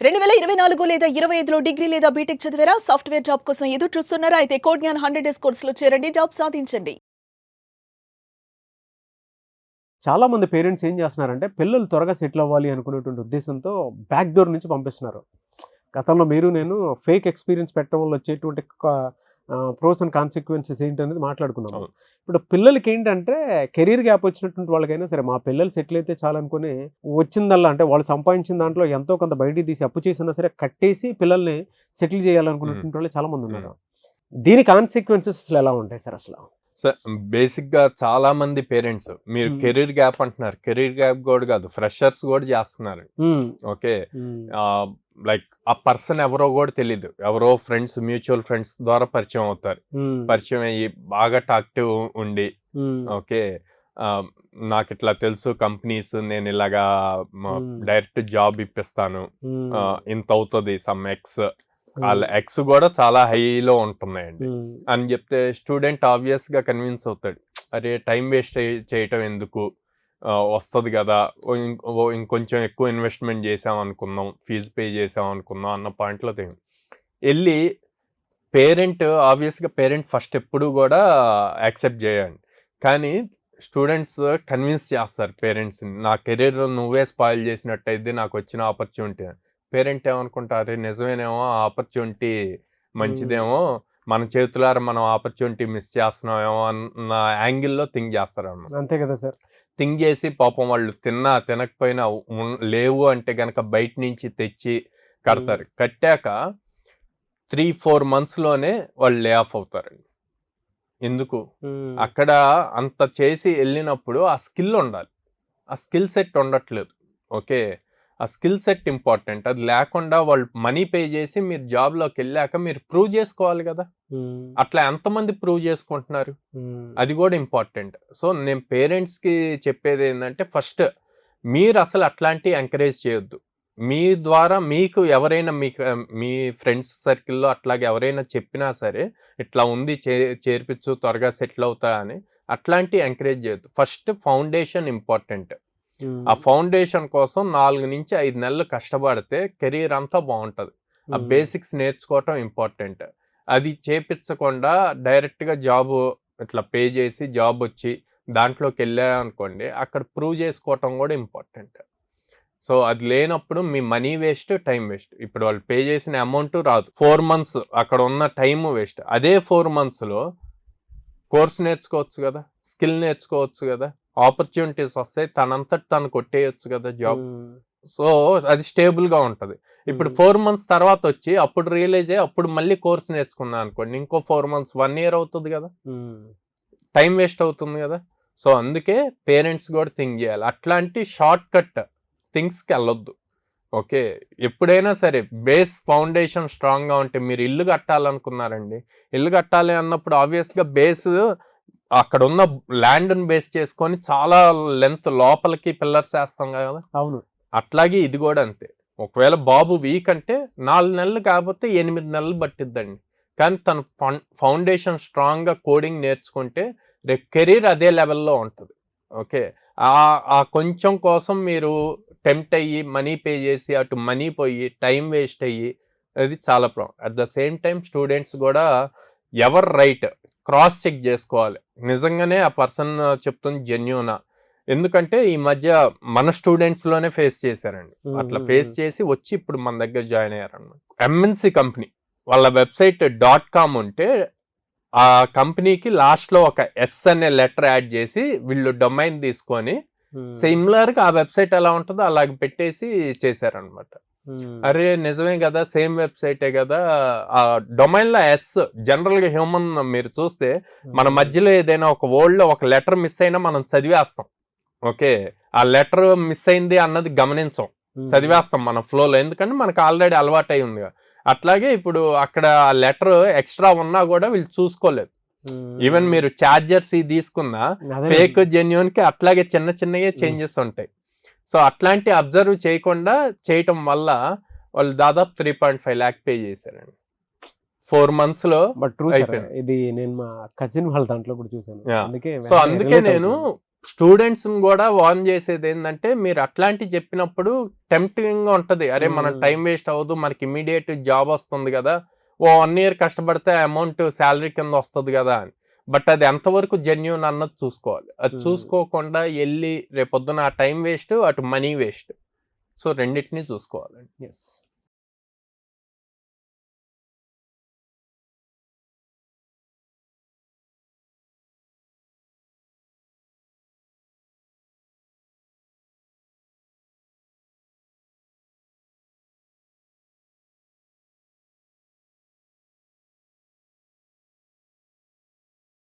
2024 లేదా 25లో డిగ్రీ లేదా బీటెక్ చదివారా? సాఫ్ట్‌వేర్ జాబ్ కోసం ఎదురు చూస్తున్నారా? అయితే కోడ్ జ్ఞాన్ 100 డేస్ కోర్సులో చేరండి. జాబ్ సాధించండి. చాలా మంది పేరెంట్స్ ఏం చేస్తున్నారంటే పిల్లలు త్వరగా సెటిల్ అవ్వాలి అనుకునేటువంటి ఉద్దేశంతో బ్యాక్ డోర్ నుంచి పంపిస్తున్నారు. గతంలో నేను ఫేక్ ఎక్స్పీరియన్స్ పెట్టడం వల్ల వచ్చేటువంటి ప్రోస్ అండ్ కాన్సిక్వెన్సెస్ ఏంటనేది మాట్లాడుకున్నాము. ఇప్పుడు పిల్లలకి ఏంటంటే కెరీర్ గ్యాప్ వచ్చినటువంటి వాళ్ళకైనా సరే మా పిల్లలు సెటిల్ అయితే చాలనుకుని వచ్చిందల్లా అంటే వాళ్ళు సంపాదించిన దాంట్లో ఎంతో కొంత బయటికి తీసి అప్పు చేసినా సరే కట్టేసి పిల్లల్ని సెటిల్ చేయాలనుకున్నటువంటి వాళ్ళు చాలా మంది ఉన్నారు. దీని కాన్సిక్వెన్సెస్ అసలు ఎలా ఉంటాయి సార్? అసలు సార్ బేసిక్ గా చాలా మంది పేరెంట్స్ మీరు కెరీర్ గ్యాప్ అంటున్నారు, కెరీర్ గ్యాప్ కూడా కాదు, ఫ్రెషర్స్ కూడా చేస్తున్నారు. ఓకే, లైక్ ఆ పర్సన్ ఎవరో కూడా తెలీదు, ఎవరో ఫ్రెండ్స్, మ్యూచువల్ ఫ్రెండ్స్ ద్వారా పరిచయం అవుతారు. పరిచయం అయ్యి బాగా టాక్టివ్ ఉండి ఓకే నాకు ఇట్లా తెలుసు కంపెనీస్, నేను ఇలాగా డైరెక్ట్ జాబ్ ఇప్పిస్తాను, ఇంత అవుతుంది సమ్ ఎక్స్, వాళ్ళ ఎక్స్ కూడా చాలా హైలో ఉంటున్నాయండి అని చెప్తే స్టూడెంట్ ఆబ్వియస్ గా కన్విన్స్ అవుతాడు, అరే టైం వేస్ట్ చేయటం ఎందుకు, వస్తుంది కదా, ఇంకొంచెం ఎక్కువ ఇన్వెస్ట్మెంట్ చేసాం అనుకుందాం, ఫీజు పే చేసాం అనుకుందాం అన్న పాయింట్లో వెళ్ళి పేరెంట్ ఆబ్వియస్గా పేరెంట్ ఫస్ట్ ఎప్పుడు కూడా యాక్సెప్ట్ చేయండి. కానీ స్టూడెంట్స్ కన్విన్స్ చేస్తారు పేరెంట్స్ని, నా కెరీర్ నువ్వే స్పాయిల్ చేసినట్టయితే నాకు వచ్చిన ఆపర్చునిటీ. పేరెంట్ ఏమనుకుంటారు, నిజమేనేమో ఆపర్చునిటీ మంచిదేమో, మన చేతులారా మనం ఆపర్చునిటీ మిస్ చేస్తున్నామేమో అన్న యాంగిల్లో థింక్ చేస్తారు అన్నమాట. అంతే కదా సార్. థింక్ చేసి పాపం వాళ్ళు తినకపోయినా లేవు అంటే గనక బయట నుంచి తెచ్చి కడతారు. కట్టాక 3-4 monthsలోనే వాళ్ళు లే ఆఫ్ అవుతారండి. ఎందుకు? అక్కడ అంత చేసి వెళ్ళినప్పుడు ఆ స్కిల్ ఉండాలి, ఆ స్కిల్ సెట్ ఉండట్లేదు. ఓకే, ఆ స్కిల్ సెట్ ఇంపార్టెంట్. అది లేకుండా వాళ్ళు మనీ పే చేసి మీరు జాబ్లోకి వెళ్ళాక మీరు ప్రూవ్ చేసుకోవాలి కదా. అట్లా ఎంతమంది ప్రూవ్ చేసుకుంటున్నారు, అది కూడా ఇంపార్టెంట్. సో నేను పేరెంట్స్కి చెప్పేది ఏంటంటే ఫస్ట్ మీరు అసలు అట్లాంటివి ఎంకరేజ్ చేయొద్దు. మీ ద్వారా మీకు ఎవరైనా మీ ఫ్రెండ్స్ సర్కిల్లో అట్లాగే ఎవరైనా చెప్పినా సరే ఇట్లా ఉంది చేర్పించు త్వరగా సెటిల్ అవుతా అని, అట్లాంటివి ఎంకరేజ్ చేయొద్దు. First foundation important. ఆ ఫౌండేషన్ కోసం 4 నుంచి 5 నెలలు కష్టపడితే కెరీర్ అంతా బాగుంటుంది. ఆ బేసిక్స్ నేర్చుకోవటం ఇంపార్టెంట్. అది చేపించకుండా డైరెక్ట్గా జాబ్ ఇట్లా పే చేసి జాబ్ వచ్చి దాంట్లోకి వెళ్ళారనుకోండి, అక్కడ ప్రూవ్ చేసుకోవటం కూడా ఇంపార్టెంట్. సో అది లేనప్పుడు మీ మనీ వేస్ట్, టైం వేస్ట్. ఇప్పుడు వాళ్ళు పే చేసిన అమౌంట్ రాదు, 4 months అక్కడ ఉన్న టైం వేస్ట్. అదే 4 monthsలో కోర్స్ నేర్చుకోవచ్చు కదా, స్కిల్ నేర్చుకోవచ్చు కదా, ఆపర్చునిటీస్ వస్తాయి, తనంతట తను కొట్టేయచ్చు కదా జాబ్. సో అది స్టేబుల్గా ఉంటుంది. ఇప్పుడు 4 months తర్వాత వచ్చి అప్పుడు రియలైజ్ అయ్యి అప్పుడు మళ్ళీ కోర్స్ నేర్చుకున్నా అనుకోండి, ఇంకో 4 months 1 year అవుతుంది కదా, టైం వేస్ట్ అవుతుంది కదా. సో అందుకే పేరెంట్స్ కూడా థింక్ చేయాలి, అట్లాంటి షార్ట్ కట్ థింగ్స్కి వెళ్ళొద్దు. ఓకే, ఎప్పుడైనా సరే బేస్ ఫౌండేషన్ స్ట్రాంగ్గా ఉంటే, మీరు ఇల్లు కట్టాలనుకున్నారండి, ఇల్లు కట్టాలి అన్నప్పుడు ఆబ్వియస్గా బేస్ అక్కడ ఉన్న ల్యాండ్ని బేస్ చేసుకొని చాలా లెంత్ లోపలికి పిల్లర్స్ వేస్తాం కదా. అవును, అట్లాగే ఇది కూడా అంతే. ఒకవేళ బాబు వీక్ అంటే 4 నెలలు కాకపోతే 8 నెలలు పట్టిద్దండి. కానీ తను ఫౌండేషన్ స్ట్రాంగ్గా కోడింగ్ నేర్చుకుంటే రేపు కెరీర్ అదే లెవెల్లో ఉంటుంది. ఓకే, ఆ కొంచెం కోసం మీరు టెంప్ట్ అయ్యి మనీ పే చేసి అటు మనీ పోయి టైం వేస్ట్ అయ్యి అది చాలా problem. At the same time students కూడా ఎవరు రైట్ క్రాస్ చెక్ చేసుకోవాలి, నిజంగానే ఆ పర్సన్ చెప్తుంది జెన్యూనా. ఎందుకంటే ఈ మధ్య మన స్టూడెంట్స్లోనే ఫేస్ చేశారండి, అట్లా ఫేస్ చేసి వచ్చి ఇప్పుడు మన దగ్గర జాయిన్ అయ్యారన్నమాట. ఎంఎన్సి కంపెనీ వాళ్ళ వెబ్సైట్ .com ఉంటే ఆ కంపెనీకి లాస్ట్లో ఒక ఎస్ అనే లెటర్ యాడ్ చేసి వీళ్ళు డొమైన్ తీసుకొని సిమిలర్గా ఆ వెబ్సైట్ ఎలా ఉంటుందో అలాగ పెట్టేసి చేశారనమాట. అరే నిజమే కదా, సేమ్ వెబ్సైటే కదా, ఆ డొమైన్లో ఎస్ జనరల్గా హ్యూమన్ మీరు చూస్తే మన మధ్యలో ఏదైనా ఒక వర్డ్లో ఒక లెటర్ మిస్ అయినా మనం చదివేస్తాం. ఓకే, ఆ లెటర్ మిస్ అయింది అన్నది గమనించాం, చదివేస్తాం మన ఫ్లోలో, ఎందుకంటే మనకు ఆల్రెడీ అలవాటు అయి ఉంది. అట్లాగే ఇప్పుడు అక్కడ ఆ లెటర్ ఎక్స్ట్రా ఉన్నా కూడా వీళ్ళు చూసుకోలేదు. ఈవెన్ మీరు ఛార్జర్స్ తీసుకున్నా ఫేక్ జెన్యూన్ కి అట్లాగే చిన్న చిన్నగా చేంజెస్ ఉంటాయి. సో అట్లాంటి అబ్జర్వ్ చేయకుండా చేయటం వల్ల వాళ్ళు దాదాపు 3.5 lakh పే చేశారండి 4 monthsలో. బట్ ట్రూ ఇది నేను మా కజిన్ వాళ్ళ దాంట్లో కూడా చూసాను. సో అందుకే నేను స్టూడెంట్స్ కూడా వార్న్ చేసేది ఏంటంటే, మీరు అట్లాంటి చెప్పినప్పుడు టెంప్టింగ్ గా ఉంటది. అరే మన టైం వేస్ట్ అవ్వదు, మనకి ఇమీడియట్ జాబ్ వస్తుంది కదా, ఓ 1 year కష్టపడితే అమౌంట్ శాలరీ కింద వస్తుంది కదా అని. బట్ అది ఎంతవరకు జెన్యూన్ అన్నది చూసుకోవాలి. అది చూసుకోకుండా వెళ్ళి రేపొద్దున ఆ టైం వేస్ట్, అటు మనీ వేస్ట్. సో రెండింటినీ చూసుకోవాలండి. ఎస్.